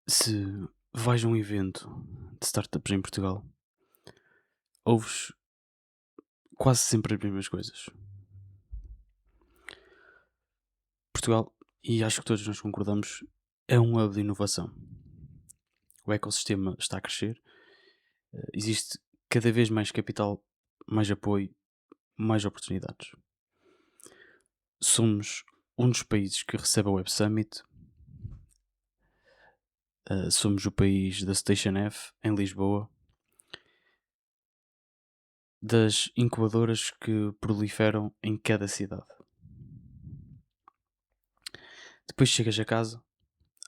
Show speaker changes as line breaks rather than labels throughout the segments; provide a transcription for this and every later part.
Se vais a um evento de startups em Portugal, ouves quase sempre as mesmas coisas. Portugal, e acho que todos nós concordamos, é um hub de inovação. O ecossistema está a crescer, existe cada vez mais capital, mais apoio, mais oportunidades. Somos um dos países que recebe a Web Summit, somos o país da Station F em Lisboa, das incubadoras que proliferam em cada cidade. Depois chegas a casa,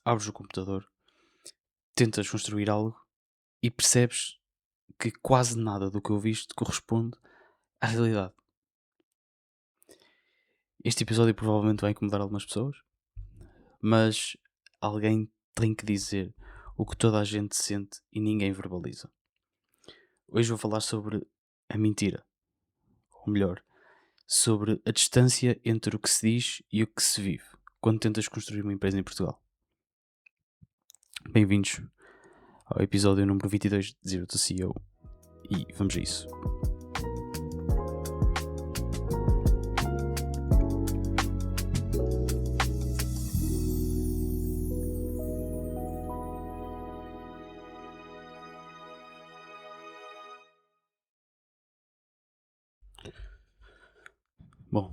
abres o computador, tentas construir algo e percebes que quase nada do que ouviste corresponde à realidade. Este episódio provavelmente vai incomodar algumas pessoas, mas alguém tem que dizer o que toda a gente sente e ninguém verbaliza. Hoje vou falar sobre a mentira, ou melhor, sobre a distância entre o que se diz e o que se vive quando tentas construir uma empresa em Portugal. Bem-vindos ao episódio número 22 de Zero to CEO e vamos a isso. Bom,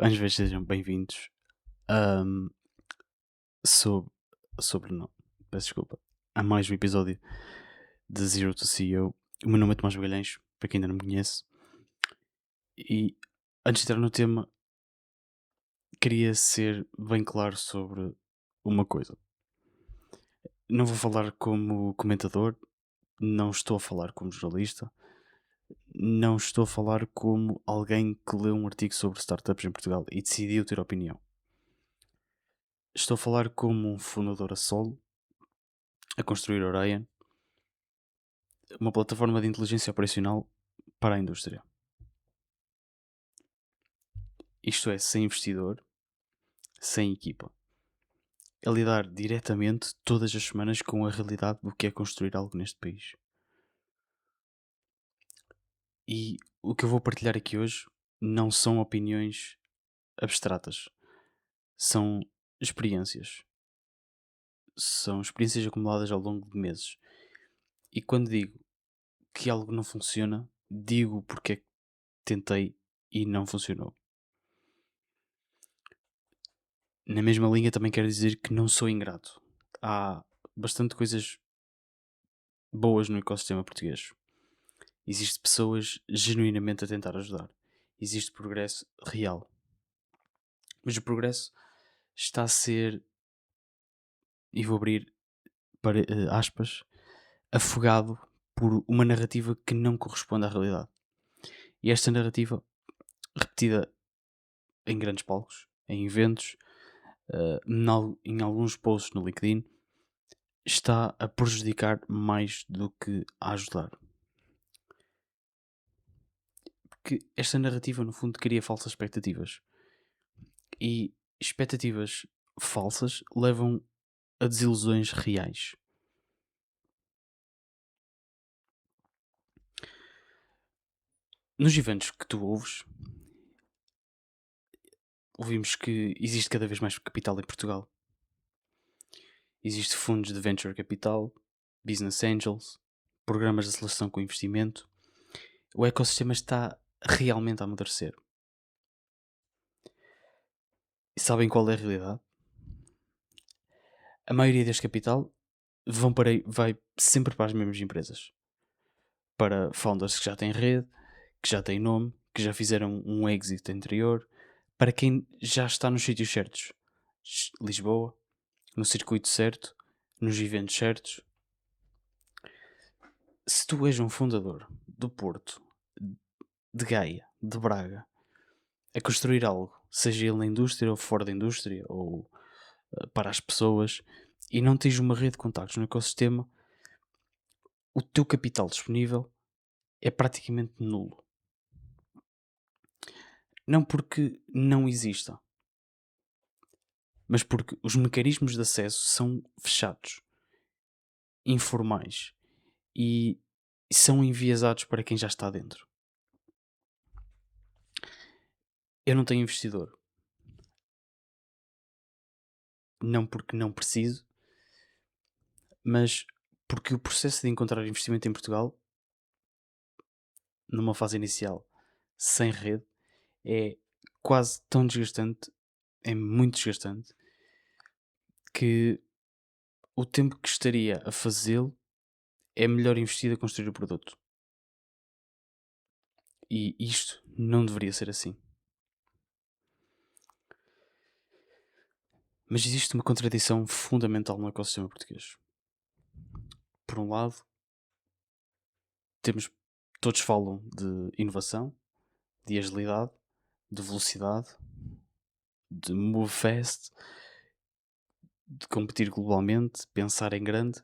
às vezes sejam bem-vindos. Ahm, sobre, sobre não, peço desculpa. A mais um episódio de Zero to CEO. O meu nome é Tomás Magalhães, para quem ainda não me conhece. E antes de entrar no tema, queria ser bem claro sobre uma coisa. Não vou falar como comentador, não estou a falar como jornalista, não estou a falar como alguém que leu um artigo sobre startups em Portugal e decidiu ter opinião. Estou a falar como um fundador a solo, a construir Orion, uma plataforma de inteligência operacional para a indústria. Isto é, sem investidor, sem equipa. É lidar diretamente todas as semanas com a realidade do que é construir algo neste país. E o que eu vou partilhar aqui hoje não são opiniões abstratas, são experiências. São experiências acumuladas ao longo de meses. E quando digo que algo não funciona, digo porque é que tentei e não funcionou. Na mesma linha também quero dizer que não sou ingrato. Há bastante coisas boas no ecossistema português. Existem pessoas genuinamente a tentar ajudar. Existe progresso real. Mas o progresso está a ser, e vou abrir para aspas, afogado por uma narrativa que não corresponde à realidade. E esta narrativa, repetida em grandes palcos, em eventos, em alguns posts no LinkedIn, está a prejudicar mais do que a ajudar. Porque esta narrativa, no fundo, cria falsas expectativas. E expectativas falsas levam a desilusões reais. Nos eventos que tu ouves, ouvimos que existe cada vez mais capital em Portugal. Existe fundos de venture capital, business angels, programas de aceleração com investimento. O ecossistema está realmente a amadurecer. E sabem qual é a realidade? A maioria deste capital vai sempre para as mesmas empresas. Para founders que já têm rede, que já têm nome, que já fizeram um exit anterior, para quem já está nos sítios certos. Lisboa, no circuito certo, nos eventos certos. Se tu és um fundador do Porto, de Gaia, de Braga, a construir algo, seja ele na indústria ou fora da indústria, ou para as pessoas, e não tens uma rede de contactos no ecossistema, o teu capital disponível é praticamente nulo. Não porque não exista, mas porque os mecanismos de acesso são fechados, informais e são enviesados para quem já está dentro. Eu não tenho investidor, não porque não preciso, mas porque o processo de encontrar investimento em Portugal, numa fase inicial, sem rede, é quase tão desgastante, é muito desgastante, que o tempo que estaria a fazê-lo é melhor investido a construir o produto. E isto não deveria ser assim. Mas existe uma contradição fundamental no ecossistema português. Por um lado, todos falam de inovação, de agilidade, de velocidade, de move fast, de competir globalmente, pensar em grande.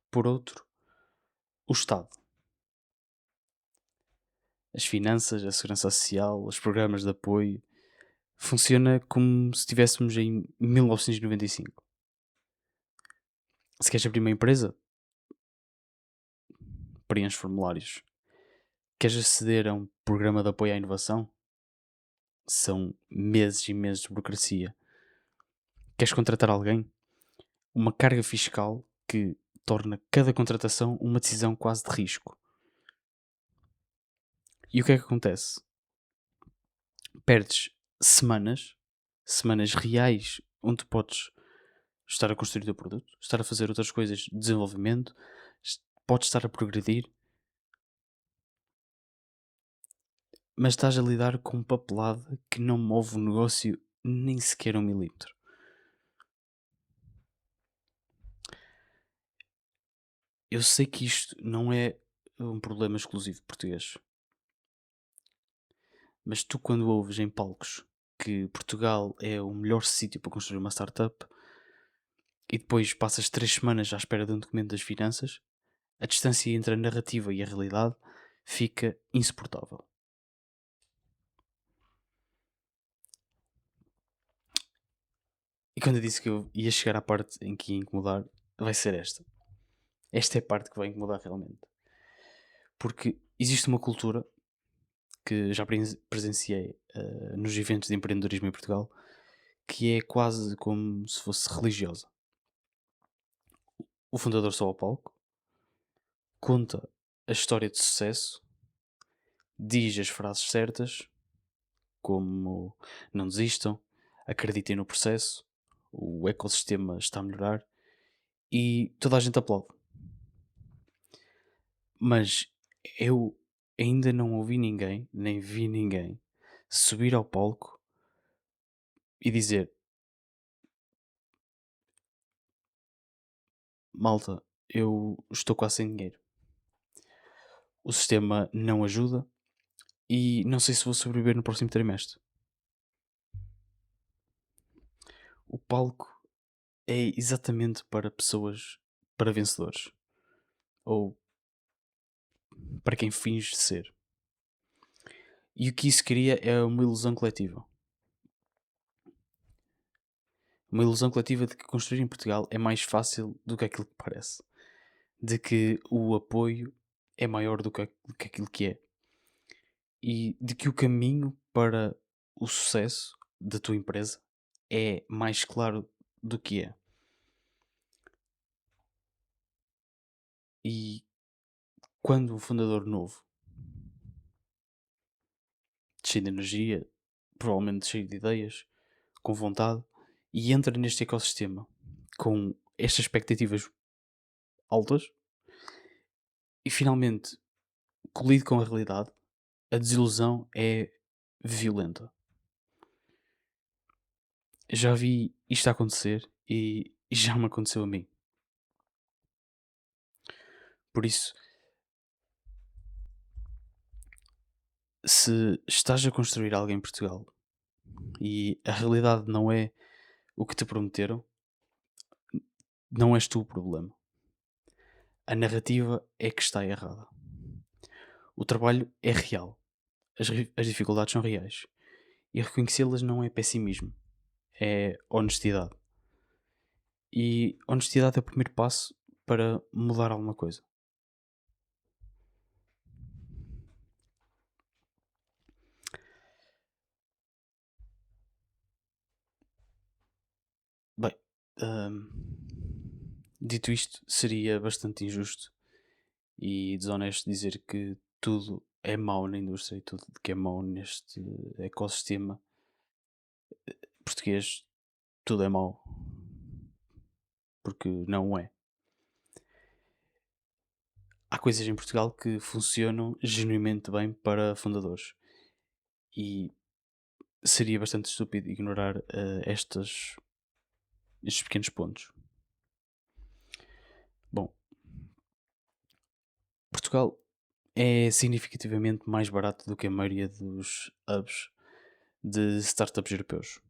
Por outro, o Estado. As finanças, a segurança social, os programas de apoio. Funciona como se estivéssemos em 1995. Se queres abrir uma empresa, preenche formulários. Queres aceder a um programa de apoio à inovação? São meses e meses de burocracia. Queres contratar alguém? Uma carga fiscal que torna cada contratação uma decisão quase de risco. E o que é que acontece? Perdes semanas, semanas reais, onde podes estar a construir o teu produto, estar a fazer outras coisas de desenvolvimento, podes estar a progredir, mas estás a lidar com papelada que não move o negócio nem sequer 1 milímetro. Eu sei que isto não é um problema exclusivo português, mas tu, quando ouves em palcos que Portugal é o melhor sítio para construir uma startup e depois passas 3 semanas à espera de um documento das finanças, a distância entre a narrativa e a realidade fica insuportável. E quando eu disse que eu ia chegar à parte em que ia incomodar, vai ser esta. Esta é a parte que vai incomodar realmente. Porque existe uma cultura que já presenciei nos eventos de empreendedorismo em Portugal, que é quase como se fosse religiosa. O fundador sobe ao palco, conta a história de sucesso, diz as frases certas, como não desistam, acreditem no processo, o ecossistema está a melhorar, e toda a gente aplaude. Mas eu ainda não ouvi ninguém, nem vi ninguém, subir ao palco e dizer: malta, eu estou quase sem dinheiro. O sistema não ajuda e não sei se vou sobreviver no próximo trimestre. O palco é exatamente para pessoas, para vencedores. Ou para quem finge ser. E o que isso cria é uma ilusão coletiva. Uma ilusão coletiva de que construir em Portugal é mais fácil do que aquilo que parece. De que o apoio é maior do que aquilo que é. E de que o caminho para o sucesso da tua empresa é mais claro do que é. E quando um fundador novo, cheio de energia, provavelmente cheio de ideias, com vontade, e entra neste ecossistema com estas expectativas altas e finalmente colide com a realidade, a desilusão é violenta. Já vi isto acontecer e já me aconteceu a mim. Por isso, se estás a construir algo em Portugal e a realidade não é o que te prometeram, não és tu o problema. A narrativa é que está errada. O trabalho é real. As dificuldades são reais. E reconhecê-las não é pessimismo. é honestidade. E honestidade é o primeiro passo para mudar alguma coisa. Bem, hum, dito isto, seria bastante injusto e desonesto dizer que tudo é mau na indústria e tudo que é mau neste ecossistema português, tudo é mau, porque não é. Há coisas em Portugal que funcionam genuinamente bem para fundadores e seria bastante estúpido ignorar estes pequenos pontos. Bom, Portugal é significativamente mais barato do que a maioria dos hubs de startups europeus.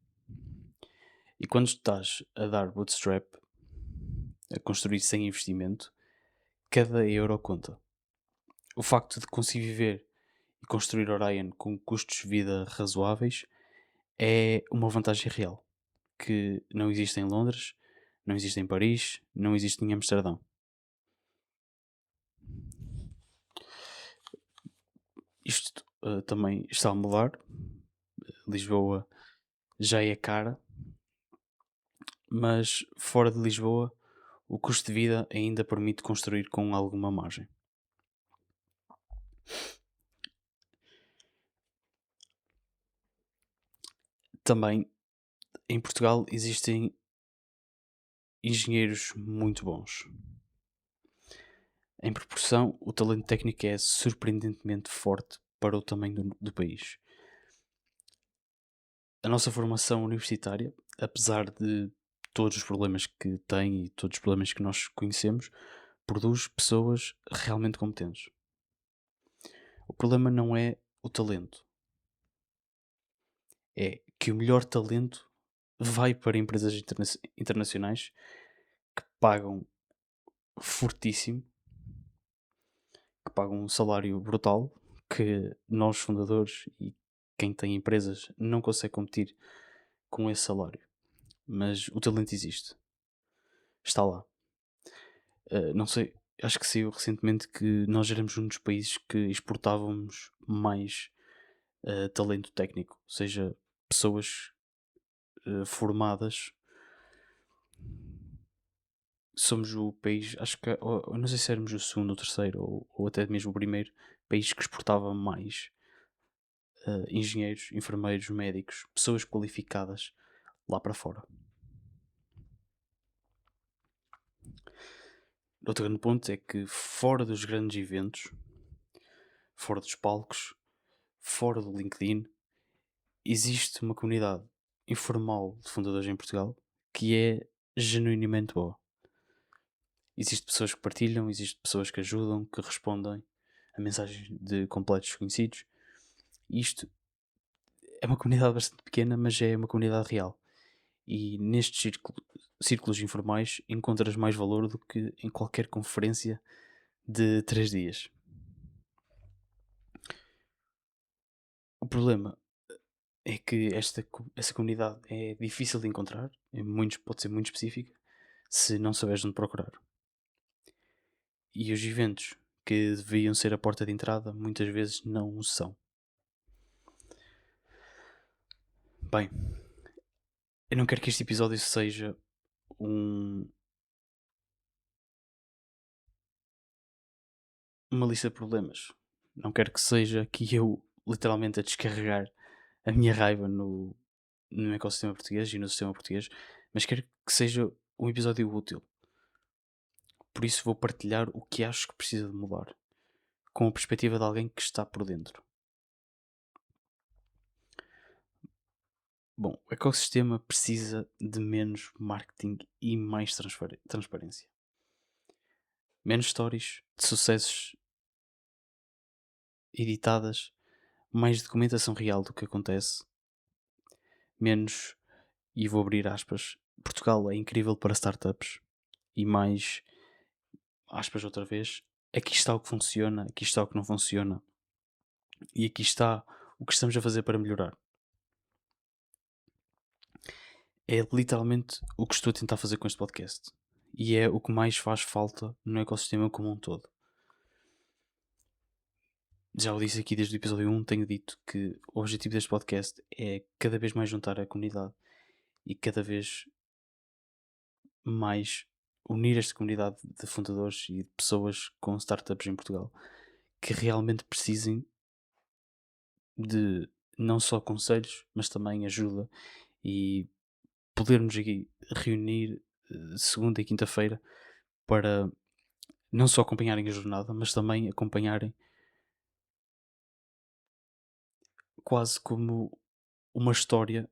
E quando estás a dar bootstrap, a construir sem investimento, cada euro conta. O facto de conseguir viver e construir Orion com custos de vida razoáveis é uma vantagem real, que não existe em Londres, não existe em Paris, não existe em Amsterdão. Isto também está a mudar. Lisboa já é cara, mas fora de Lisboa o custo de vida ainda permite construir com alguma margem. Também em Portugal existem engenheiros muito bons. Em proporção, o talento técnico é surpreendentemente forte para o tamanho do país. A nossa formação universitária, apesar de todos os problemas que tem e todos os problemas que nós conhecemos, produz pessoas realmente competentes. O problema não é o talento, é que o melhor talento vai para empresas internacionais que pagam fortíssimo, que pagam um salário brutal, que nós fundadores e quem tem empresas não consegue competir com esse salário. Mas o talento existe, está lá. Não sei, acho que saiu recentemente que nós éramos um dos países que exportávamos mais talento técnico, ou seja, pessoas formadas. Somos o país, acho que, não sei se éramos o segundo, o terceiro ou até mesmo o primeiro país que exportava mais engenheiros, enfermeiros, médicos, pessoas qualificadas lá para fora. Outro grande ponto é que fora dos grandes eventos, fora dos palcos, fora do LinkedIn, existe uma comunidade informal de fundadores em Portugal que é genuinamente boa. Existem pessoas que partilham, existem pessoas que ajudam, que respondem a mensagens de completos desconhecidos. Isto é uma comunidade bastante pequena, mas é uma comunidade real. E nestes círculos informais encontras mais valor do que em qualquer conferência de 3 dias. O problema é que essa comunidade é difícil de encontrar, pode ser muito específica, se não souberes onde procurar. E os eventos que deviam ser a porta de entrada muitas vezes não o são. Bem, eu não quero que este episódio seja um, uma lista de problemas. Não quero que seja que eu literalmente a descarregar a minha raiva no ecossistema português e no sistema português, mas quero que seja um episódio útil. Por isso vou partilhar o que acho que precisa de mudar, com a perspectiva de alguém que está por dentro. Bom, o ecossistema precisa de menos marketing e mais transparência. Menos stories de sucessos editadas, mais documentação real do que acontece, menos, e vou abrir aspas, Portugal é incrível para startups, e mais, aspas outra vez, aqui está o que funciona, aqui está o que não funciona, e aqui está o que estamos a fazer para melhorar. É literalmente o que estou a tentar fazer com este podcast. E é o que mais faz falta no ecossistema como um todo. Já o disse aqui desde o episódio 1, tenho dito que o objetivo deste podcast é cada vez mais juntar a comunidade e cada vez mais unir esta comunidade de fundadores e de pessoas com startups em Portugal que realmente precisem de não só conselhos, mas também ajuda e podermos aqui reunir segunda e quinta-feira para não só acompanharem a jornada, mas também acompanharem quase como uma história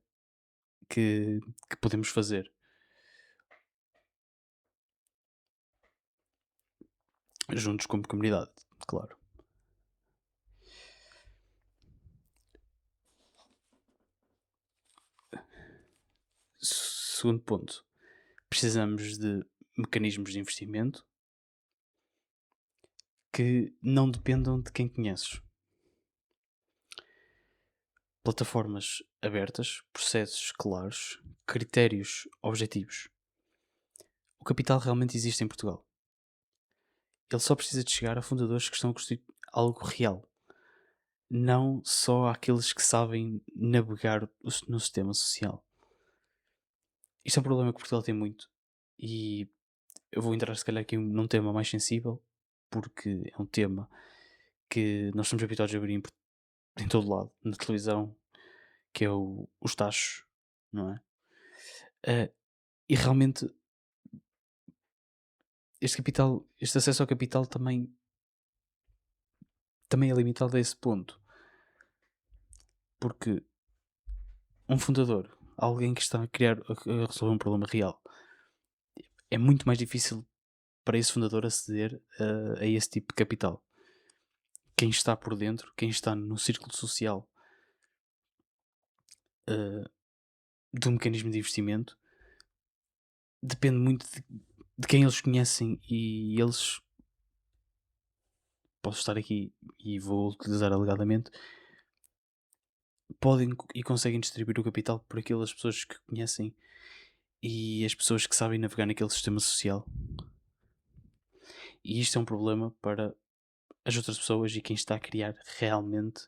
que, que podemos fazer juntos como comunidade, claro. Segundo ponto, precisamos de mecanismos de investimento que não dependam de quem conheces. Plataformas abertas, processos claros, critérios objetivos. O capital realmente existe em Portugal. Ele só precisa de chegar a fundadores que estão a construir algo real, não só àqueles que sabem navegar no sistema social. Isto é um problema que Portugal tem muito e eu vou entrar se calhar aqui num tema mais sensível porque é um tema que nós estamos habituados a ver em todo lado, na televisão, que é os tachos, não é? E realmente este acesso ao capital também é limitado a esse ponto. Porque um fundador, alguém que está a resolver um problema real, é muito mais difícil para esse fundador aceder a esse tipo de capital. Quem está por dentro, quem está no círculo social uh, do mecanismo de investimento, depende muito de quem eles conhecem e eles, posso estar aqui e vou utilizar alegadamente, podem e conseguem distribuir o capital por aquelas pessoas que conhecem e as pessoas que sabem navegar naquele sistema social. E isto é um problema para as outras pessoas e quem está a criar realmente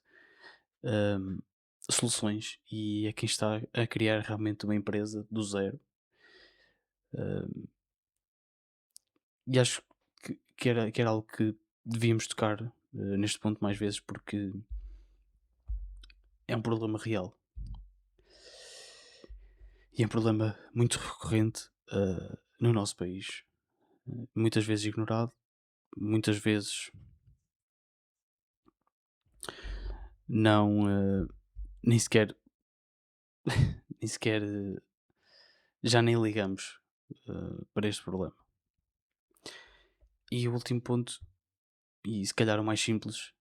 hum, soluções e é quem está a criar realmente uma empresa do zero. Hum, e acho que era algo que devíamos tocar neste ponto mais vezes porque é um problema real. E é um problema muito recorrente no nosso país. Muitas vezes ignorado, muitas vezes não nem sequer nem sequer já nem ligamos para este problema. E o último ponto, e se calhar o mais simples,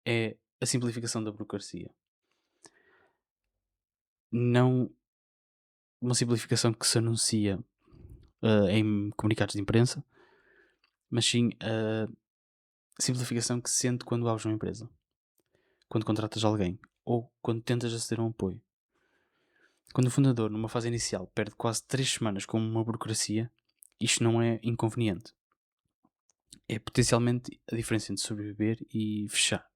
é a simplificação da burocracia. Não uma simplificação que se anuncia em comunicados de imprensa, mas sim a simplificação que se sente quando abres uma empresa, quando contratas alguém ou quando tentas aceder a um apoio. Quando o fundador, numa fase inicial, perde quase 3 semanas com uma burocracia, isto não é inconveniente. É potencialmente a diferença entre sobreviver e fechar.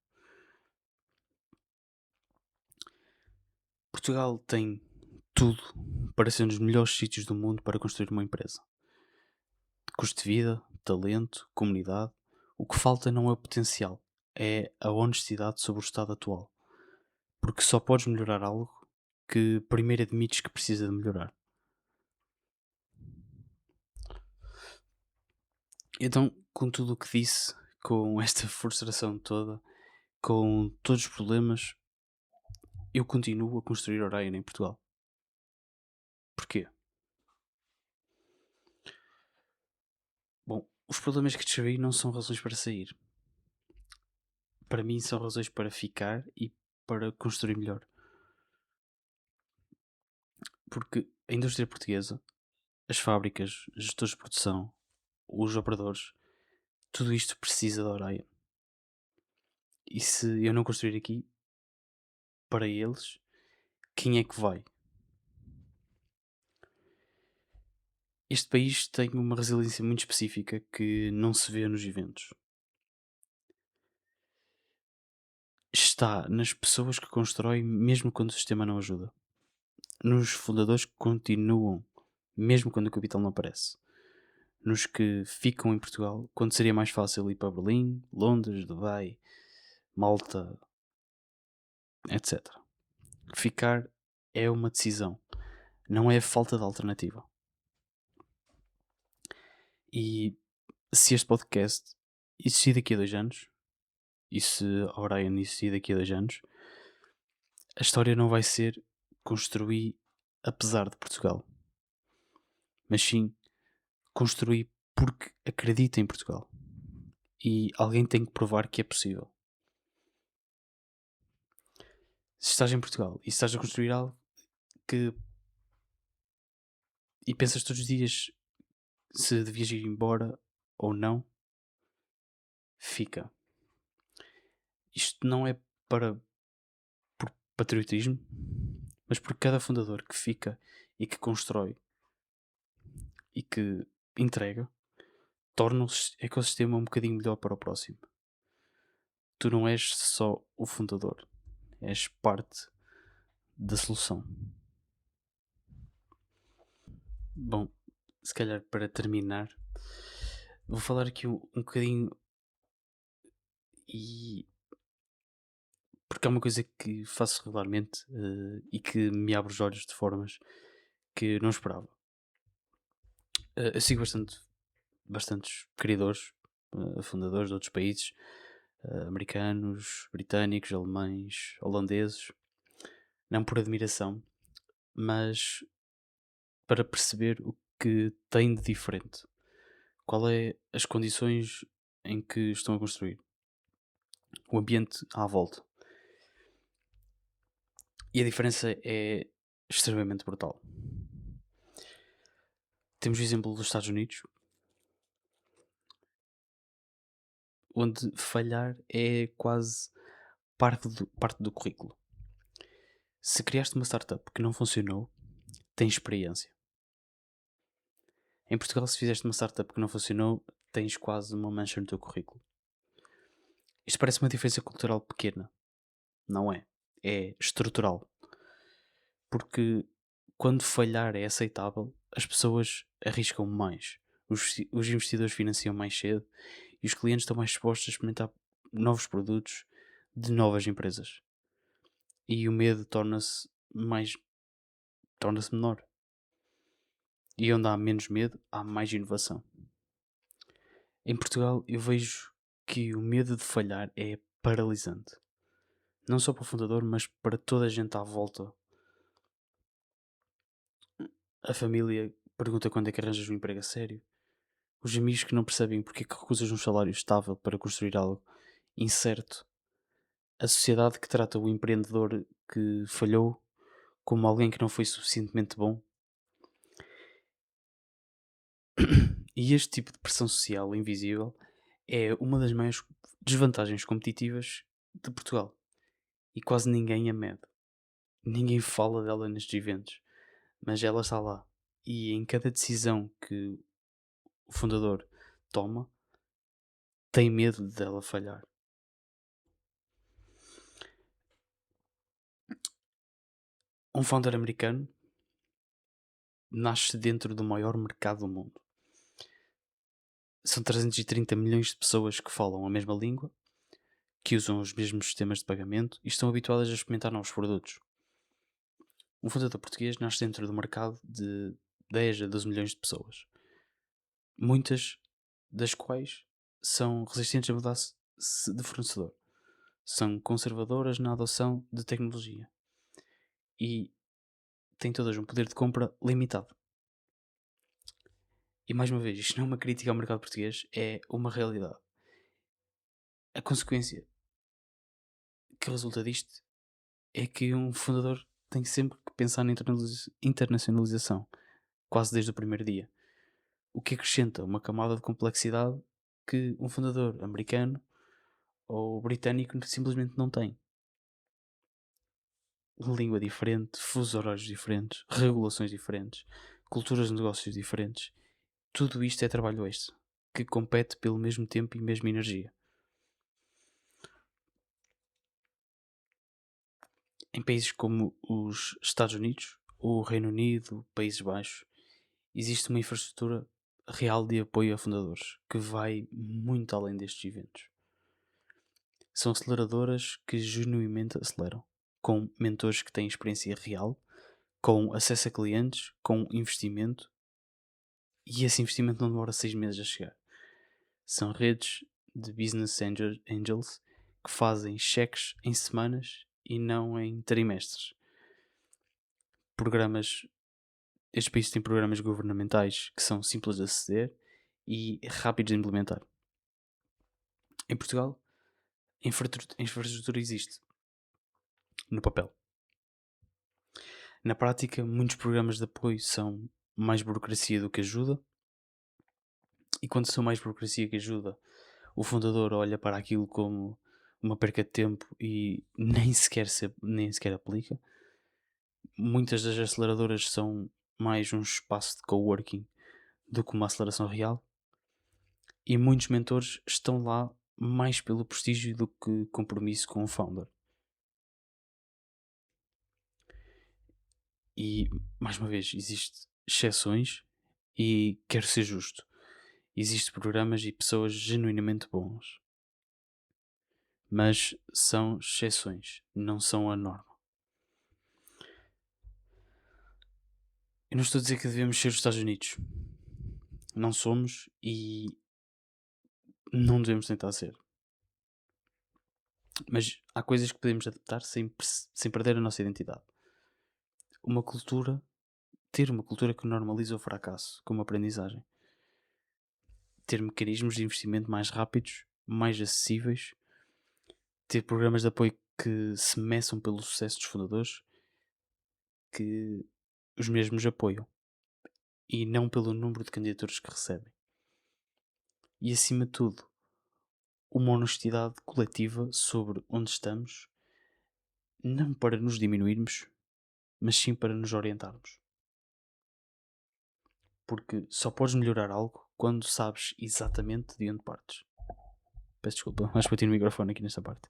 Portugal tem tudo para ser um dos melhores sítios do mundo para construir uma empresa. Custo de vida, talento, comunidade. O que falta não é o potencial, é a honestidade sobre o estado atual. Porque só podes melhorar algo que primeiro admites que precisa de melhorar. Então, com tudo o que disse, com esta frustração toda, com todos os problemas, eu continuo a construir Orion em Portugal. Porquê? Bom, os problemas que descrevi não são razões para sair. Para mim são razões para ficar e para construir melhor. Porque a indústria portuguesa, as fábricas, os gestores de produção, os operadores, tudo isto precisa de Orion. E se eu não construir aqui, para eles, quem é que vai? Este país tem uma resiliência muito específica que não se vê nos eventos. Está nas pessoas que constroem mesmo quando o sistema não ajuda. Nos fundadores que continuam mesmo quando o capital não aparece. Nos que ficam em Portugal quando seria mais fácil ir para Berlim, Londres, Dubai, Malta, etc. Ficar é uma decisão, não é falta de alternativa. E se este podcast existir daqui a 2 anos, e se a Orion existir daqui a 2 anos, a história não vai ser construir apesar de Portugal, mas sim construir porque acredita em Portugal. E alguém tem que provar que é possível. Se estás em Portugal e estás a construir algo que e pensas todos os dias se devias ir embora ou não, fica. Isto não é para por patriotismo, mas por cada fundador que fica e que constrói e que entrega, torna o ecossistema um bocadinho melhor para o próximo. Tu não és só o fundador, és parte da solução. Bom, se calhar para terminar, vou falar aqui um bocadinho e porque é uma coisa que faço regularmente e que me abre os olhos de formas que não esperava. Eu sigo bastantes criadores, fundadores de outros países, americanos, britânicos, alemães, holandeses, não por admiração, mas para perceber o que tem de diferente. Qual é as condições em que estão a construir, o ambiente à volta. E a diferença é extremamente brutal. Temos o exemplo dos Estados Unidos, onde falhar é quase parte do currículo. Se criaste uma startup que não funcionou, tens experiência. Em Portugal, se fizeste uma startup que não funcionou, tens quase uma mancha no teu currículo. Isto parece uma diferença cultural pequena. Não é. É estrutural. Porque quando falhar é aceitável, as pessoas arriscam mais. Os investidores financiam mais cedo e os clientes estão mais dispostos a experimentar novos produtos de novas empresas. E o medo torna-se menor. E onde há menos medo, há mais inovação. Em Portugal, eu vejo que o medo de falhar é paralisante. Não só para o fundador, mas para toda a gente à volta. A família pergunta quando é que arranjas um emprego a sério. Os amigos que não percebem porque é que recusas um salário estável para construir algo incerto. A sociedade que trata o empreendedor que falhou como alguém que não foi suficientemente bom. E este tipo de pressão social invisível é uma das maiores desvantagens competitivas de Portugal. E quase ninguém a mede. Ninguém fala dela nestes eventos. Mas ela está lá. E em cada decisão que o fundador toma, tem medo dela falhar. Um founder americano nasce dentro do maior mercado do mundo. São 330 milhões de pessoas que falam a mesma língua, que usam os mesmos sistemas de pagamento e estão habituadas a experimentar novos produtos. Um fundador português nasce dentro do mercado de 10 a 12 milhões de pessoas, muitas das quais são resistentes a mudar-se de fornecedor, são conservadoras na adoção de tecnologia e têm todas um poder de compra limitado. E mais uma vez, isto não é uma crítica ao mercado português, é uma realidade. A consequência que resulta disto é que um fundador tem sempre que pensar na internacionalização, quase desde o primeiro dia. O que acrescenta uma camada de complexidade que um fundador americano ou britânico simplesmente não tem. Língua diferente, fusos horários diferentes, regulações diferentes, culturas de negócios diferentes. Tudo isto é trabalho extra, que compete pelo mesmo tempo e mesma energia. Em países como os Estados Unidos, o Reino Unido, Países Baixos, existe uma infraestrutura real de apoio a fundadores, que vai muito além destes eventos. São aceleradoras que genuinamente aceleram, com mentores que têm experiência real, com acesso a clientes, com investimento, e esse investimento não demora 6 meses a chegar. São redes de business angels que fazem cheques em semanas e não em trimestres. Estes países têm programas governamentais que são simples de aceder e rápidos de implementar. Em Portugal, a infraestrutura existe no papel. Na prática, muitos programas de apoio são mais burocracia do que ajuda, e quando são mais burocracia que ajuda, o fundador olha para aquilo como uma perca de tempo e nem sequer aplica. Muitas das aceleradoras são mais um espaço de coworking do que uma aceleração real, e muitos mentores estão lá mais pelo prestígio do que compromisso com o founder. E, mais uma vez, existem exceções e quero ser justo. Existem programas e pessoas genuinamente bons. Mas são exceções, não são a norma. Eu não estou a dizer que devemos ser os Estados Unidos. Não somos e não devemos tentar ser. Mas há coisas que podemos adaptar sem perder a nossa identidade. Ter uma cultura que normaliza o fracasso como aprendizagem. Ter mecanismos de investimento mais rápidos, mais acessíveis. Ter programas de apoio que se meçam pelo sucesso dos fundadores, que os mesmos apoiam, e não pelo número de candidaturas que recebem. E acima de tudo, uma honestidade coletiva sobre onde estamos, não para nos diminuirmos, mas sim para nos orientarmos. Porque só podes melhorar algo quando sabes exatamente de onde partes. Peço desculpa, acho que bati no microfone aqui nesta parte.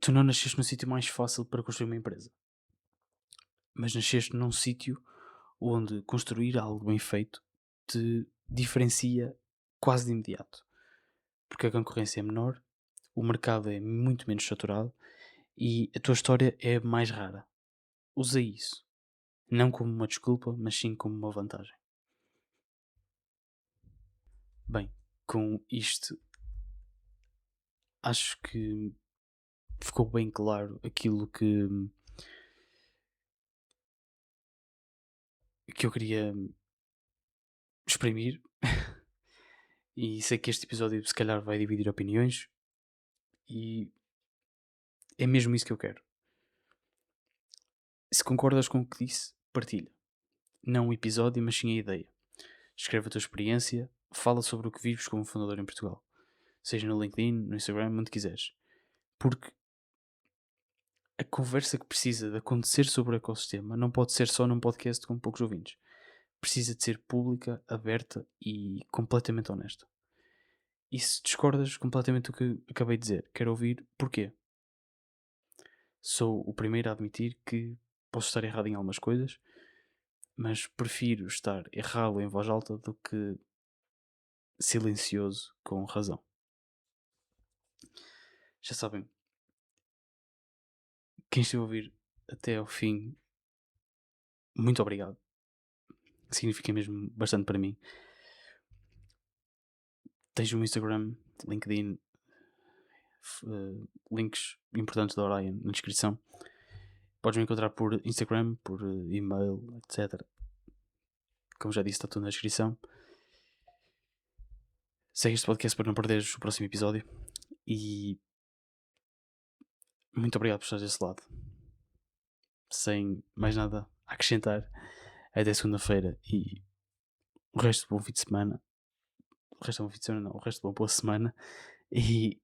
Tu não nasceste no sítio mais fácil para construir uma empresa, mas nasceste num sítio onde construir algo bem feito te diferencia quase de imediato. Porque a concorrência é menor, o mercado é muito menos saturado e a tua história é mais rara. Usa isso. Não como uma desculpa, mas sim como uma vantagem. Bem, com isto, acho que ficou bem claro aquilo que eu queria exprimir. E sei que este episódio se calhar vai dividir opiniões, e é mesmo isso que eu quero. Se concordas com o que disse, partilha. Não o episódio, mas sim a ideia. Escreve a tua experiência, fala sobre o que vives como fundador em Portugal. Seja no LinkedIn, no Instagram, onde quiseres. Porque a conversa que precisa de acontecer sobre o ecossistema não pode ser só num podcast com poucos ouvintes. Precisa de ser pública, aberta e completamente honesta. E se discordas completamente do que acabei de dizer, quero ouvir porquê. Sou o primeiro a admitir que posso estar errado em algumas coisas, mas prefiro estar errado em voz alta do que silencioso com razão. Já sabem, quem esteve a ouvir até ao fim, muito obrigado. Significa mesmo bastante para mim. Tens o Instagram, LinkedIn, links importantes da Orion na descrição. Podes me encontrar por Instagram, por e-mail, etc. Como já disse, está tudo na descrição. Segue este podcast para não perderes o próximo episódio. E muito obrigado por estar desse lado. Sem mais nada a acrescentar, até segunda-feira e o resto bom fim de semana. O resto bom fim de semana não, o resto boa semana e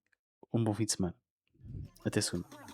um bom fim de semana. Até segunda.